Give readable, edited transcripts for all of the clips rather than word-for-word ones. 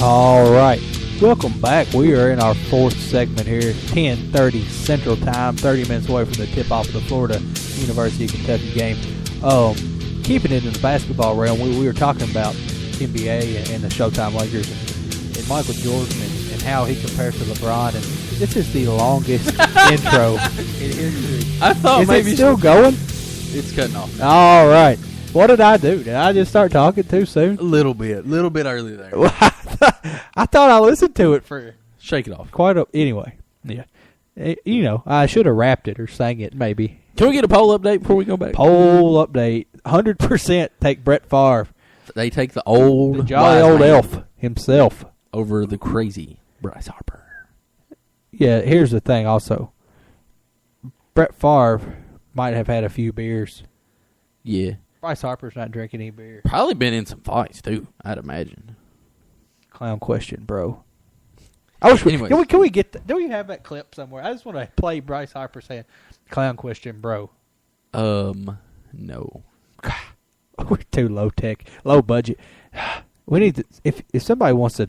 All right. Welcome back. We are in our fourth segment here, 10:30 Central Time, 30 minutes away from the tip-off of the Florida University of Kentucky game. Keeping it in the basketball realm, we were talking about NBA and the Showtime Lakers and Michael Jordan and how he compares to LeBron. And this is the longest intro in history. I thought is maybe it still going? It's cutting off. All right. What did I do? Did I just start talking too soon? A little bit early there. I thought I listened to it for Shake it off. anyway. Yeah, I should have rapped it or sang it maybe. Can we get a poll update before we go back? Poll update: 100% take Brett Favre. They take the jolly old elf himself over the crazy Bryce Harper. Yeah, here's the thing. Also, Brett Favre might have had a few beers. Yeah, Bryce Harper's not drinking any beer. probably been in some fights too, I'd imagine. Clown question, bro. I wish can we get do we have that clip somewhere? I just want to play Bryce Harper saying clown question, bro. No. We're too low tech, low budget. We need to, if somebody wants to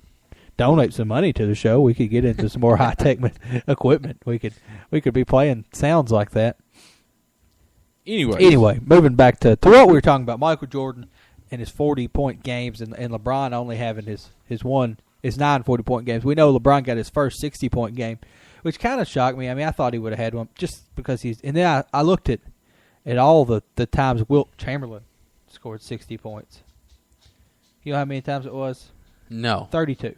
donate some money to the show, we could get into some more high tech equipment. We could be playing sounds like that. Anyway, moving back to what we were talking about, Michael Jordan and his 40-point games, and LeBron only having his 9 40-point games. We know LeBron got his first 60-point game, which kind of shocked me. I mean, I thought he would have had one just because he's. And then I looked at all the times Wilt Chamberlain scored 60 points. You know how many times it was? No. 32.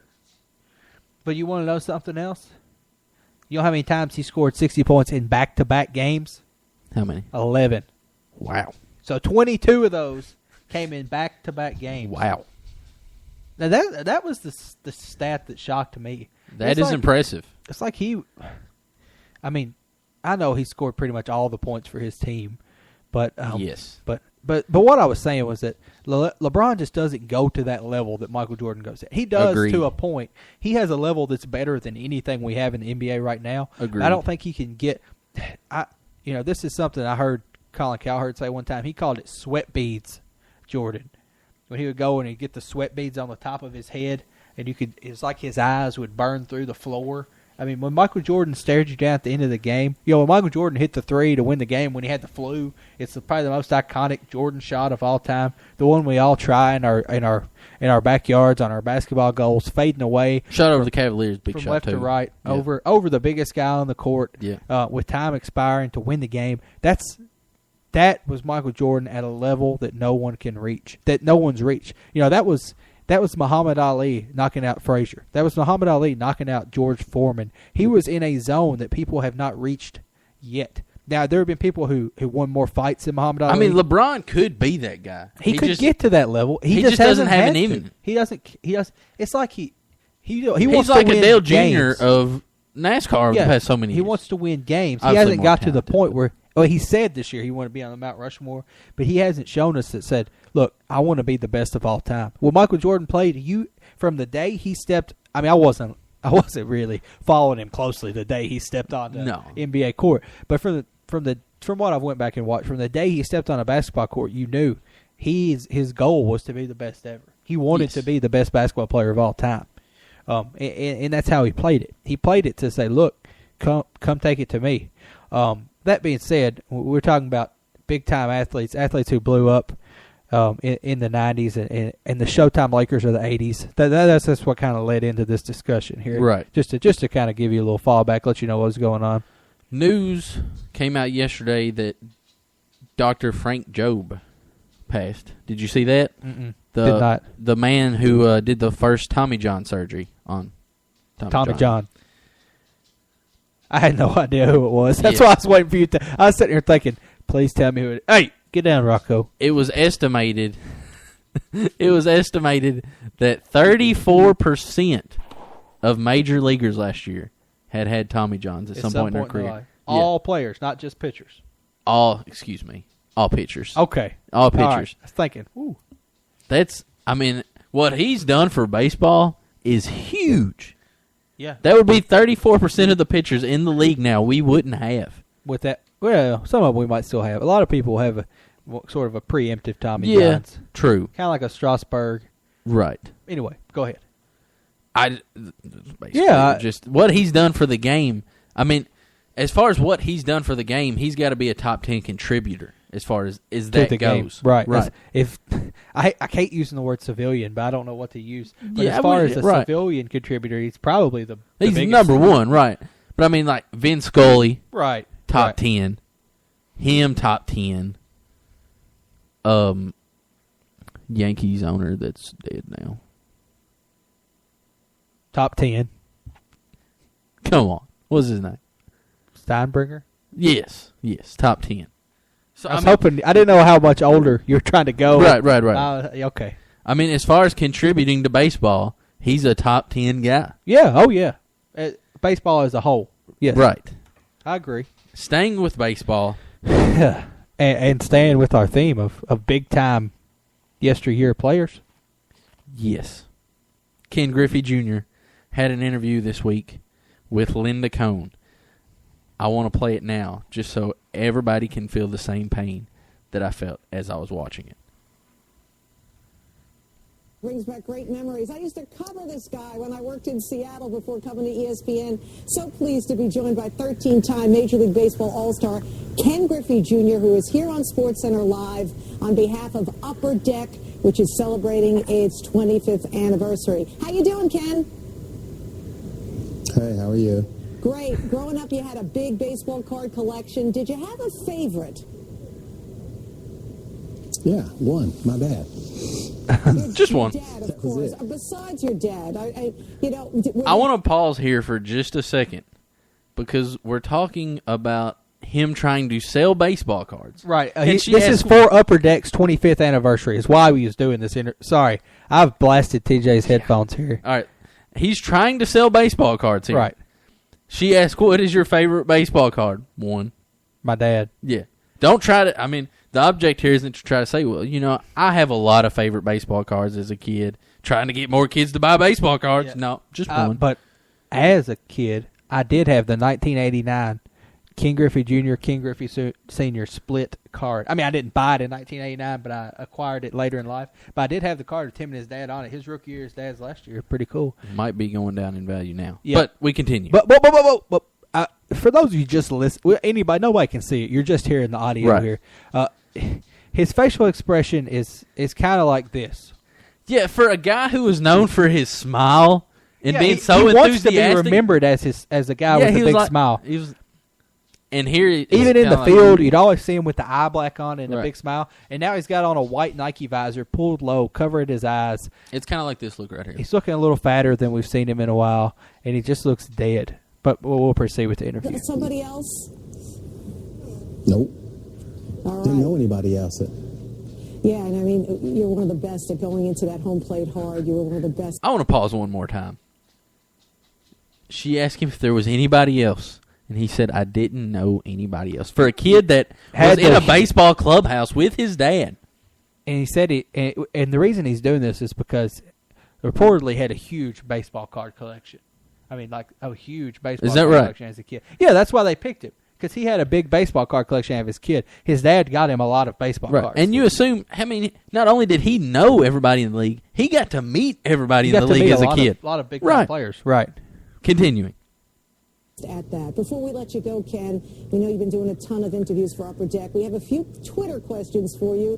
But you want to know something else? You know how many times he scored 60 points in back-to-back games? How many? 11. Wow. So 22 of those came in back-to-back games. Wow. Now that was the stat that shocked me. That is impressive. It's like I mean, I know he scored pretty much all the points for his team, but yes. But what I was saying was that LeBron just doesn't go to that level that Michael Jordan goes at. He does to a point. He has a level that's better than anything we have in the NBA right now. Agreed. I don't think he can get. This is something I heard Colin Cowherd say one time. He called it sweat beads, Jordan. When he would go and he'd get the sweat beads on the top of his head, and it's like his eyes would burn through the floor. I mean, when Michael Jordan stared you down at the end of the game, when Michael Jordan hit the three to win the game when he had the flu, it's probably the most iconic Jordan shot of all time. The one we all try in our backyards on our basketball goals, fading away. Shot over the Cavaliers, big from shot left too. to right, yeah. over the biggest guy on the court. Yeah. With time expiring to win the game. That was Michael Jordan at a level that no one can reach. That no one's reached. That was Muhammad Ali knocking out Frazier. That was Muhammad Ali knocking out George Foreman. He was in a zone that people have not reached yet. Now, there have been people who won more fights than Muhammad Ali. I mean, LeBron could be that guy. He could get to that level. He just doesn't have an even. He doesn't. It's like he He's wants like to win a Dale games. Jr. of NASCAR the past so many years. He wants to win games. He Obviously hasn't got to the talented, point where. Well, he said this year he wanted to be on the Mount Rushmore, but he hasn't shown us that said, "Look, I want to be the best of all time." Well, Michael Jordan played from the day he stepped. I mean, I wasn't really following him closely the day he stepped on the NBA court, but from what I've went back and watched, from the day he stepped on a basketball court, you knew his goal was to be the best ever. He wanted to be the best basketball player of all time, and that's how he played it. He played it to say, "Look, come take it to me." That being said, we're talking about big-time athletes who blew up in the 90s and the Showtime Lakers of the 80s. That's what kind of led into this discussion here. Right. Just to kind of give you a little fallback, let you know what's going on. News came out yesterday that Dr. Frank Jobe passed. Did you see that? Mm-mm. Did not. The man who did the first Tommy John surgery on Tommy John. I had no idea who it was. That's why I was waiting for you to. I was sitting here thinking, please tell me who it is. Hey, get down, Rocco. It was estimated. It was estimated that 34% of major leaguers last year had Tommy Johns at some point in their career. All players, not just pitchers. All pitchers. Okay. All pitchers. Right. I was thinking, ooh. What he's done for baseball is huge. Yeah. That would be 34% of the pitchers in the league now we wouldn't have. With that, well, some of them we might still have. A lot of people have sort of a preemptive Tommy Johns. True. Kind of like a Strasburg. Right. Anyway, go ahead. Just what he's done for the game. I mean, as far as what he's done for the game, he's got to be a top 10 contributor as far as that goes. Right. If I hate using the word civilian, but I don't know what to use. But as far as a civilian contributor, he's probably the he's biggest number one, right? But I mean, like Vin Scully, right, top 10. Him top 10. Yankees owner that's dead now. Top 10. Come on, what's his name? Steinbrenner. Yes, top 10. So I was hoping. I didn't know how much older you were trying to go. Right. Okay. I mean, as far as contributing to baseball, he's a top 10 guy. Yeah. Oh yeah. Baseball as a whole. Yes. Right. I agree. Staying with baseball. and staying with our theme of big time yesteryear players. Yes. Ken Griffey Jr. had an interview this week with Linda Cohn. I want to play it now just so everybody can feel the same pain that I felt as I was watching it. Brings back great memories. I used to cover this guy when I worked in Seattle before coming to ESPN. So pleased to be joined by 13-time Major League Baseball All-Star Ken Griffey Jr., who is here on SportsCenter Live on behalf of Upper Deck, which is celebrating its 25th anniversary. How you doing, Ken? Hey, how are you? Great. Growing up, you had a big baseball card collection. Did you have a favorite? Yeah, one. My dad. Just one. Dad, of course. Besides your dad, I want to pause here for just a second because we're talking about him trying to sell baseball cards. Right. This is for Upper Deck's 25th anniversary. Is why we was doing this. Sorry, I've blasted TJ's headphones here. All right. He's trying to sell baseball cards here. Right. She asked, what is your favorite baseball card? One. My dad. Yeah. Don't try to, I mean, the object here isn't to try to say, well, I have a lot of favorite baseball cards as a kid, trying to get more kids to buy baseball cards. Yeah. No, just one. But as a kid, I did have the 1989 Ken Griffey Jr., Ken Griffey Sr. split card. I mean, I didn't buy it in 1989, but I acquired it later in life. But I did have the card with him and his dad on it. His rookie year, his dad's last year. Pretty cool. Might be going down in value now. Yeah. But we continue. But for those of you just listen, nobody can see it. You're just hearing the audio here. His facial expression is kind of like this. Yeah, for a guy who is known for his smile and being so he enthusiastic. Wants to be remembered as a guy with a big smile. And here, even in the field, you'd always see him with the eye black on and a big smile. And now he's got on a white Nike visor, pulled low, covering his eyes. It's kind of like this look right here. He's looking a little fatter than we've seen him in a while, and he just looks dead. But we'll proceed with the interview. Somebody else? Nope. All right. Didn't know anybody else. Yeah, and I mean, you're one of the best at going into that home plate hard. You were one of the best. I want to pause one more time. She asked him if there was anybody else. And he said, I didn't know anybody else. For a kid that was in a baseball clubhouse with his dad. And he said, and the reason he's doing this is because reportedly had a huge baseball card collection. I mean, like a huge baseball card collection as a kid. Yeah, that's why they picked him. Because he had a big baseball card collection as his kid. His dad got him a lot of baseball cards. And you assume, not only did he know everybody in the league, he got to meet everybody in the league as a kid. A lot of big players. Right. Continuing. At that. Before we let you go, Ken, we know you've been doing a ton of interviews for Upper Deck. We have a few Twitter questions for you.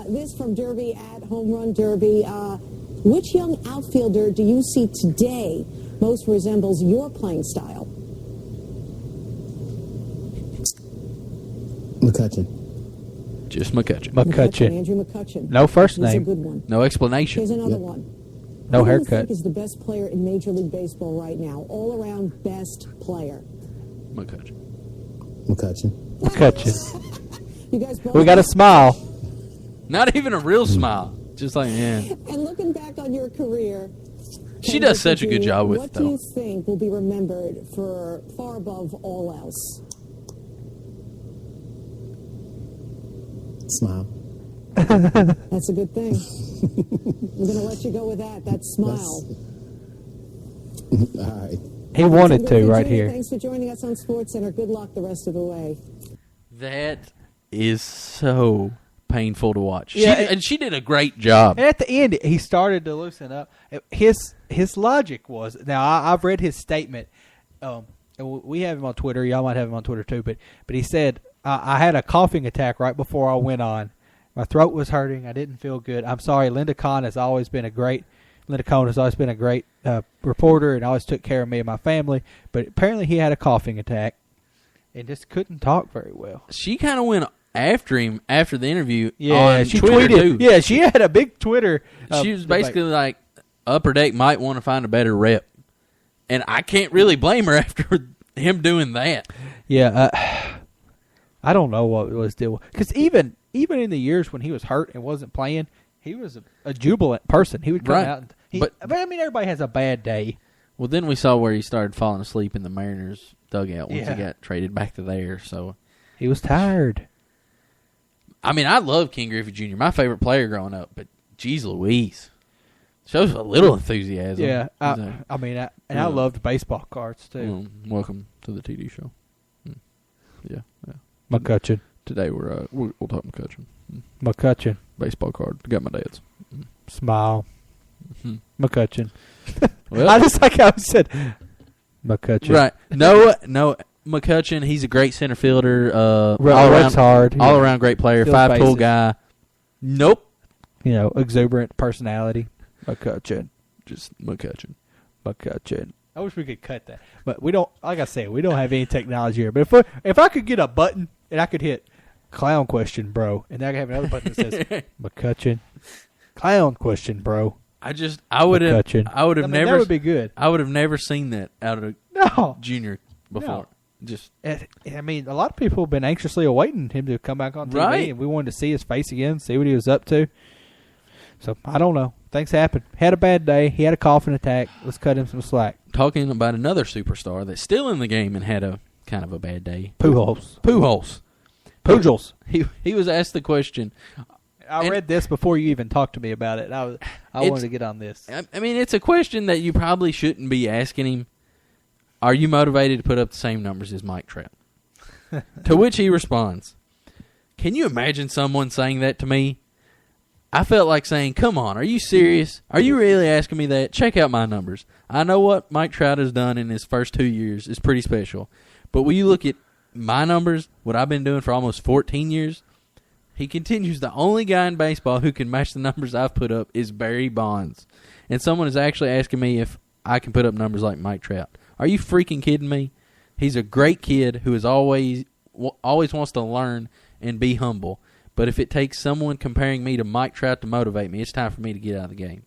This from Derby at Home Run Derby. Which young outfielder do you see today most resembles your playing style? McCutchen. Just McCutchen. Andrew McCutchen. No first name. That's a good one. No explanation. Here's another one. No Who haircut. do you think is the best player in Major League Baseball right now? All-around best player. McCutchen. You guys both We got a smile. Not even a real smile. Just like, yeah. And looking back on your career, she does such a good job with it, though. What do you think will be remembered for far above all else? Smile. That's a good thing. I'm going to let you go with that. That smile. All right. He wanted to right here. Thanks for joining us on SportsCenter. Good luck the rest of the way. That is so painful to watch. Yeah, she did a great job. And at the end, he started to loosen up. his logic was, now I've read his statement. And we have him on Twitter. Y'all might have him on Twitter too. But he said, I had a coughing attack right before I went on. My throat was hurting. I didn't feel good. I'm sorry. Linda Cohn has always been a great reporter and always took care of me and my family. But apparently he had a coughing attack and just couldn't talk very well. She kind of went after him after the interview. Yeah, on she Twitter tweeted. too. Yeah, she had a big Twitter. She was basically like, Upper Deck might want to find a better rep. And I can't really blame her after him doing that. Yeah, I don't know what was deal because even in the years when he was hurt and wasn't playing, he was a jubilant person. He would come out, and but I mean, everybody has a bad day. Well, then we saw where he started falling asleep in the Mariners dugout once he got traded back to there. So he was tired. I mean, I love Ken Griffey Jr., my favorite player growing up, but geez Louise. Shows a little enthusiasm. Yeah, I loved baseball cards too. Welcome to the TD show. Yeah. McCutcheon. Today we'll talk McCutcheon. McCutcheon. Baseball card. Got my dad's. Smile. McCutcheon. Well, I just like how I said McCutcheon. Right. No, McCutcheon. He's a great center fielder. Works hard. All around great player. Steals 5-tool bases. guy. Nope. Exuberant personality. McCutcheon. Just McCutcheon. I wish we could cut that, but we don't. Like I said, we don't have any technology here. But if I could get a button and I could hit clown question, bro, and then I could have another button that says McCutcheon, clown question, bro. I would have never. That would be good. I would have never seen that out of Junior before. No. I mean, a lot of people have been anxiously awaiting him to come back on TV, and we wanted to see his face again, see what he was up to. So, I don't know. Things happen. Had a bad day. He had a coughing attack. Let's cut him some slack. Talking about another superstar that's still in the game and had a kind of a bad day. Pujols. He was asked the question. I read this before you even talked to me about it. I wanted to get on this. I mean, it's a question that you probably shouldn't be asking him. Are you motivated to put up the same numbers as Mike Trout? To which he responds, can you imagine someone saying that to me? I felt like saying, come on, are you serious? Are you really asking me that? Check out my numbers. I know what Mike Trout has done in his first 2 years is pretty special. But when you look at my numbers, what I've been doing for almost 14 years, he continues, the only guy in baseball who can match the numbers I've put up is Barry Bonds. And someone is actually asking me if I can put up numbers like Mike Trout. Are you freaking kidding me? He's a great kid who is always wants to learn and be humble. But if it takes someone comparing me to Mike Trout to motivate me, it's time for me to get out of the game.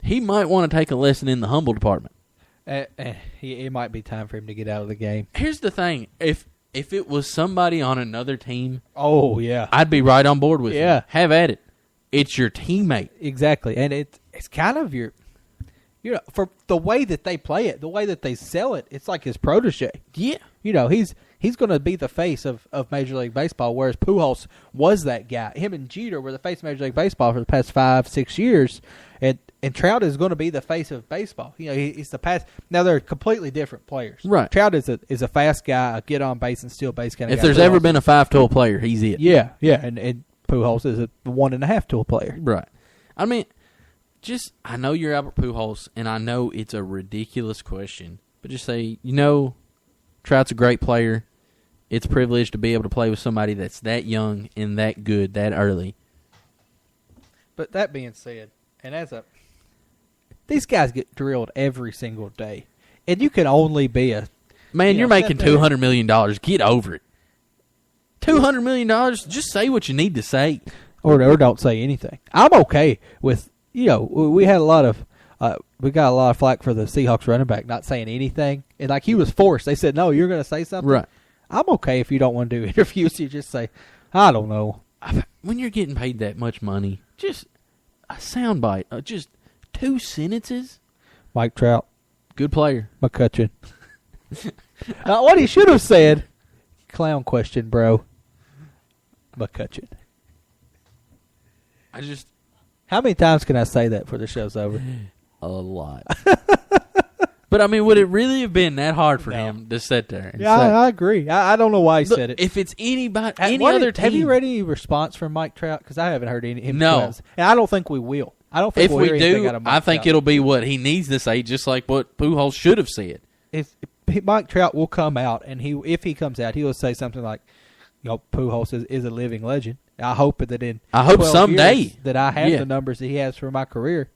He might want to take a lesson in the humble department. It might be time for him to get out of the game. Here's the thing. If it was somebody on another team, I'd be right on board with you. Have at it. It's your teammate. Exactly. And it's kind of your, for the way that they play it, the way that they sell it, it's like his protege. Yeah. He's going to be the face of Major League Baseball, whereas Pujols was that guy. Him and Jeter were the face of Major League Baseball for the past 5-6 years, and Trout is going to be the face of baseball. He's the past. Now they're completely different players. Right. Trout is a fast guy, a get on base and steal base kind of guy. If there's ever been a 5-tool player, he's it. Yeah, and Pujols is a 1.5-tool player. Right. I mean, I know you're Albert Pujols, and I know it's a ridiculous question, but just say, Trout's a great player. It's a privilege to be able to play with somebody that's that young and that good that early. But that being said, these guys get drilled every single day, and you can only be you're making $200 million. Get over it. $200 million. Just say what you need to say, or don't say anything. I'm okay with we had a lot of. We got a lot of flack for the Seahawks running back not saying anything, and he was forced. They said, "No, you're going to say something." Right. I'm okay if you don't want to do interviews. You just say, "I don't know." When you're getting paid that much money, just a soundbite, just 2 sentences. Mike Trout, good player. McCutcheon. What he should have said, clown question, bro. McCutcheon. How many times can I say that before the show's over? A lot. But, I mean, would it really have been that hard for him to sit there and say? I agree. I don't know why he said it. If it's any other team. Have you read any response from Mike Trout? Because I haven't heard any. No. And I don't think we will. I don't think If we'll we hear anything do, out of Mike I think Trout. it'll be what he needs to say, just like what Pujols should have said. If Mike Trout will come out, and if he comes out, he will say something like, Pujols is a living legend. I hope that in 12 someday years that I have Yeah. the numbers that he has for my career.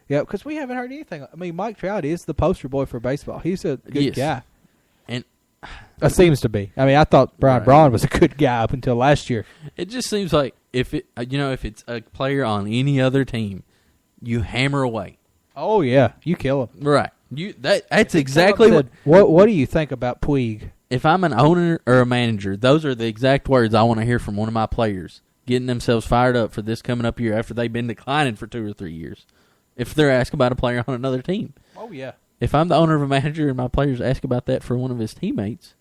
Yeah, because we haven't heard anything. I mean, Mike Trout is the poster boy for baseball. He's a good Yes. guy. And It seems to be. I mean, I thought Brian Right. Braun was a good guy up until last year. it just seems like if it's a player on any other team, you hammer away. Oh yeah, you kill him. Right. That's exactly what. What do you think about Puig? If I'm an owner or a manager, those are the exact words I want to hear from one of my players, getting themselves fired up for this coming up year after they've been declining for 2 or 3 years. If they're asking about a player on another team. Oh yeah. If I'm the owner of a manager and my players ask about that for one of his teammates,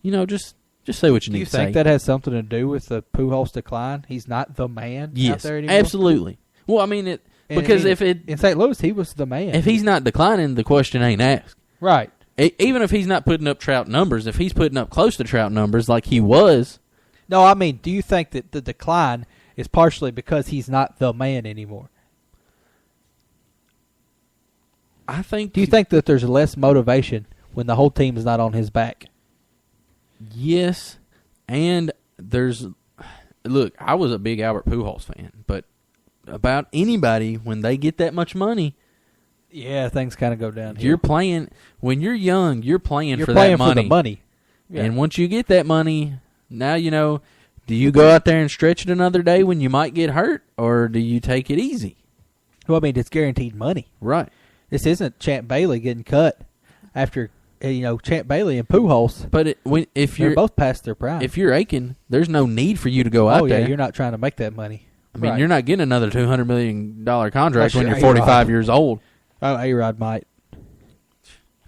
just say what you Do need you to say. think that has something to do with the Pujols decline? He's not the man out Yes, there anymore. absolutely. Well, I mean it because in St. Louis he was the man. if he's not declining, the question ain't asked. right. Even if he's not putting up Trout numbers, if he's putting up close to Trout numbers like he was, No, I mean, do you think that the decline is partially because he's not the man anymore? I think. Do you think that there's less motivation when the whole team is not on his back? Yes, and there's. Look, I was a big Albert Pujols fan, but about anybody when they get that much money, Yeah, things kind of go down. you're playing. When you're young, you're playing You're for playing that money. for the money. Yeah. And once you get that money, now you know. Do you go out there and stretch it another day when you might get hurt, or do you take it easy? Well, I mean, it's guaranteed money. Right. This isn't Champ Bailey getting cut after Champ Bailey and Pujols. But if They're you're both past their prime. if you're aching, there's no need for you to go out oh yeah, there. you're not trying to make that money. I mean, Right. you're not getting another $200 million contract Unless when you're you're 45 A-Rod. years old. Oh, A-Rod might.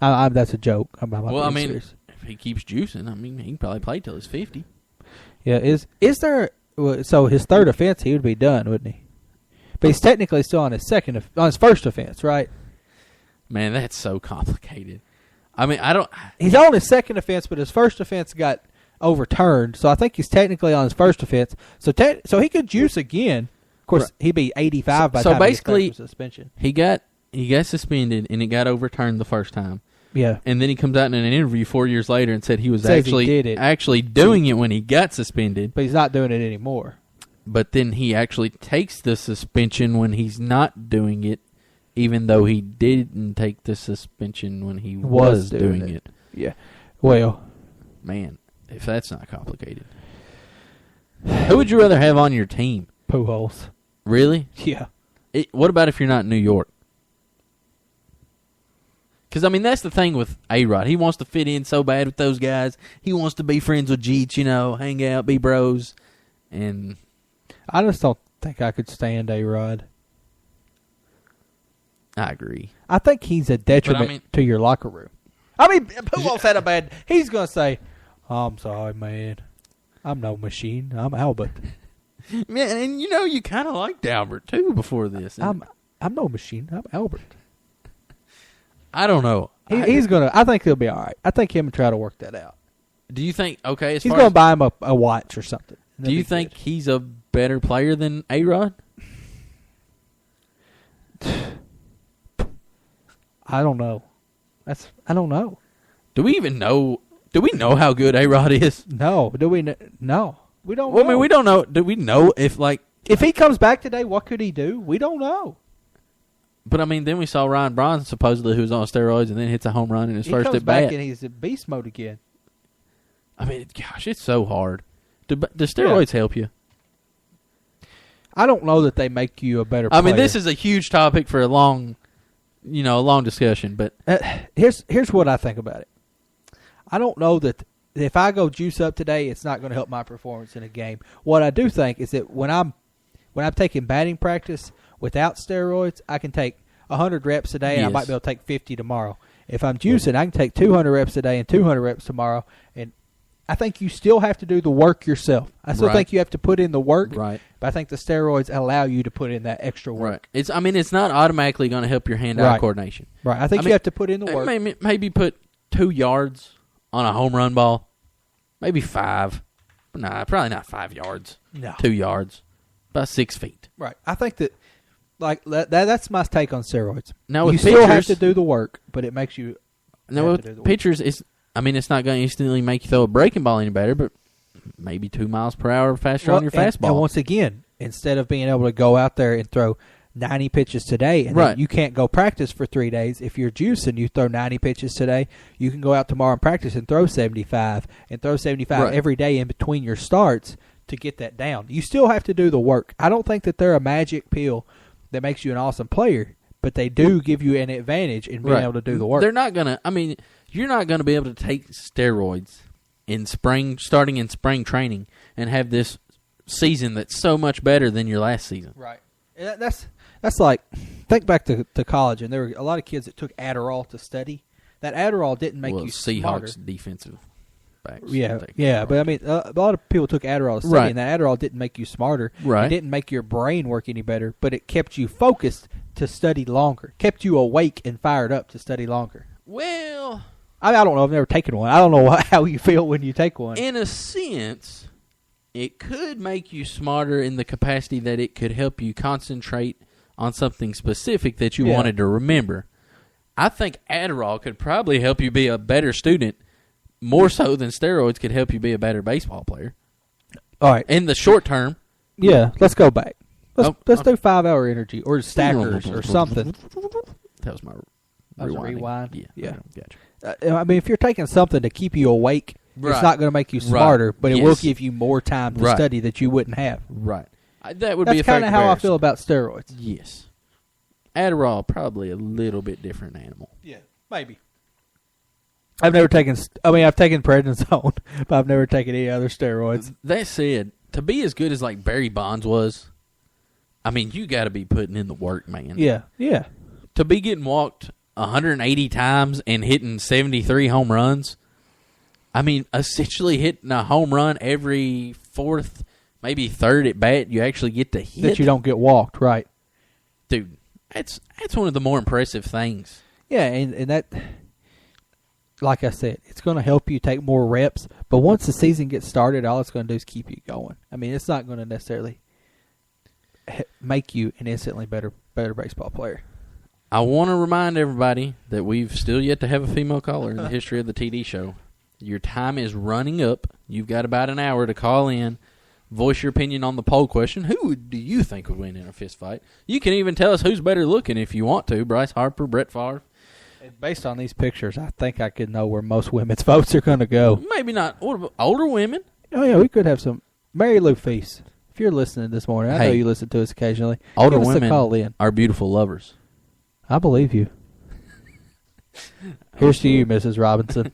That's a joke. I'm not Well, I being mean, serious. if he keeps juicing, I mean, he can probably play till he's 50. Yeah, is there? So his third offense, he would be done, wouldn't he? But he's technically still on his first offense, right? Man, that's so complicated. I mean, I don't. He's on his second offense, but his first offense got overturned. So I think he's technically on his first offense. So he could juice again. Of course, Right. he'd be 85 by the So time he gets basically- back from suspension. He got suspended and it got overturned the first time, Yeah. and then he comes out in an interview 4 years later and said he was Says he did it. actually doing it when he got suspended. But he's not doing it anymore. But then he actually takes the suspension when he's not doing it, even though he didn't take the suspension when he was doing it. Yeah. Well, Man, if that's not complicated. Who would you rather have on your team? Pujols. Really? Yeah. What about if you're not in New York? Because, I mean, that's the thing with A-Rod. He wants to fit in so bad with those guys. He wants to be friends with Jeets, hang out, be bros. And I just don't think I could stand A-Rod. I agree. I think he's a detriment mean- to your locker room. I mean, Pujols had a bad. He's going to say, "I'm sorry, man. I'm no machine. I'm Albert. Man, and you kind of liked Albert, too, before this. I'm no machine. I'm Albert." I don't know. He's gonna. I think he'll be all right. I think him and try to work that out. Do you think, okay, as He's far gonna as, buy him a watch or something. do you think he's a better player than A-Rod? I don't know. I don't know. Do we even know? Do we know how good A-Rod is? No. Do we? No. We don't. Well, know. I mean, we don't know. Do we know if, If he comes back today, what could he do? We don't know. But, I mean, then we saw Ryan Braun, supposedly, who's on steroids, and then hits a home run in his He first comes at back bat. and he's in beast mode again. I mean, gosh, it's so hard. Do steroids help you? I don't know that they make you a better player. I mean, this is a huge topic for a long discussion, but here's what I think about it. I don't know that if I go juice up today, it's not going to help my performance in a game. What I do think is that when I'm taking batting practice without steroids, I can take 100 reps a day, and I Yes. might be able to take 50 tomorrow. If I'm juicing, I can take 200 reps a day and 200 reps tomorrow. And I think you still have to do the work yourself. I still Right. think you have to put in the work, Right. but I think the steroids allow you to put in that extra work. it's not automatically going to help your hand-eye Right. coordination. Right. I think you have to put in the work. Maybe put 2 yards on a home run ball, maybe 5. Nah, probably not 5 yards. No. 2 yards, about 6 feet. Right. I think that, like that's my take on steroids. Now with you still have pitchers- to do the work, but it makes you. Now have to do the with work. pitchers, it's not going to instantly make you throw a breaking ball any better, but maybe 2 miles per hour faster on your fastball. And once again, instead of being able to go out there and throw 90 pitches today, and then Right. you can't go practice for 3 days. If you're juicing, you throw 90 pitches today, you can go out tomorrow and practice and throw 75, Right. every day in between your starts to get that down. You still have to do the work. I don't think that they're a magic pill that makes you an awesome player, but they do give you an advantage in being Right. able to do the work. They're not going to, you're not going to be able to take steroids starting in spring training and have this season that's so much better than your last season. Right. And that's like, think back to college, and there were a lot of kids that took Adderall to study. That Adderall didn't make you smarter. Seahawks defensive backs. Yeah, but I mean, a lot of people took Adderall to study, Right. and that Adderall didn't make you smarter. Right. It didn't make your brain work any better, but it kept you focused to study longer, kept you awake and fired up to study longer. Well, I don't know. I've never taken one. I don't know how you feel when you take one. in a sense, it could make you smarter in the capacity that it could help you concentrate on something specific that you Yeah. wanted to remember. I think Adderall could probably help you be a better student more so than steroids could help you be a better baseball player. All right. In the short term, Yeah, let's go back. Let's Oh, do 5-hour energy or stackers or something. that was my That was a rewinding. rewind? Yeah. Yeah. Gotcha. I mean, if you're taking something to keep you awake, Right. it's not going to make you Right. smarter, but it will Yes. give you more time to Right. study that you wouldn't have. Right. That would be That's a kind fair of how I comparison. feel about steroids. Yes. Adderall, probably a little bit different animal. Yeah, maybe. I've never taken. I've taken prednisone, but I've never taken any other steroids. That said, to be as good as like Barry Bonds was, you got to be putting in the work, man. Yeah. To be getting walked 180 times and hitting 73 home runs, essentially hitting a home run every fourth, maybe third at bat, you actually get to hit. That you don't get walked, right? Dude, that's one of the more impressive things. Yeah, and that, like I said, it's going to help you take more reps. But once the season gets started, all it's going to do is keep you going. It's not going to necessarily make you an instantly better baseball player. I want to remind everybody that we've still yet to have a female caller in the history of the TD show. Your time is running up. You've got about an hour to call in, voice your opinion on the poll question. Who do you think would win in a fist fight? You can even tell us who's better looking if you want to. Bryce Harper, Brett Favre. And based on these pictures, I think I could know where most women's votes are going to go. Maybe not. What about older women? Oh, yeah, we could have some. Mary Lou Feast, if you're listening this morning, I know Hey, you listen to us occasionally. Older Give us women a call in. are beautiful lovers. I believe you. Here's to you, Mrs. Robinson.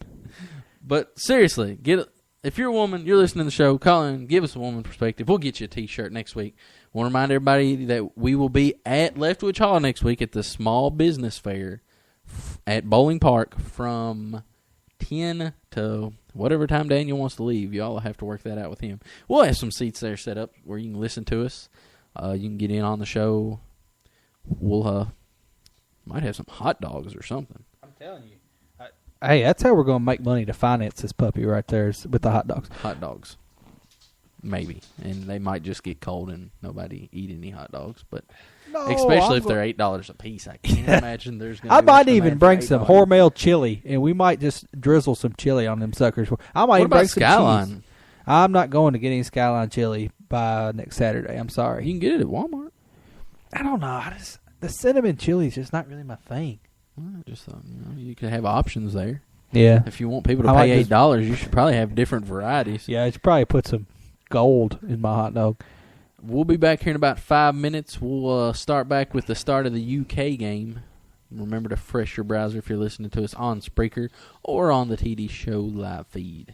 But seriously, if you're a woman, you're listening to the show, call in, give us a woman perspective. We'll get you a T-shirt next week. Want to remind everybody that we will be at Leftwich Hall next week at the Small Business Fair at Bowling Park from 10 to whatever time Daniel wants to leave. Y'all will have to work that out with him. We'll have some seats there set up where you can listen to us. You can get in on the show. We'll might have some hot dogs or something. I'm telling you. Hey, that's how we're going to make money to finance this puppy right there is with the hot dogs. Hot dogs. Maybe. And they might just get cold and nobody eat any hot dogs. But especially if they're $8 a piece. I can't imagine there's going to I be might much even demand bring for some $8. Hormel chili, and we might just drizzle some chili on them suckers. I might What even about bring some Skyline? cheese. I'm not going to get any Skyline chili by next Saturday. I'm sorry. You can get it at Walmart. I don't know. The cinnamon chili is just not really my thing. Well, I just thought you could have options there. Yeah. If you want people to I pay like this- $8, you should probably have different varieties. Yeah, it's probably put some gold in my hot dog. We'll be back here in about 5 minutes. We'll start back with the start of the UK game. Remember to refresh your browser if you're listening to us on Spreaker or on the TD Show live feed.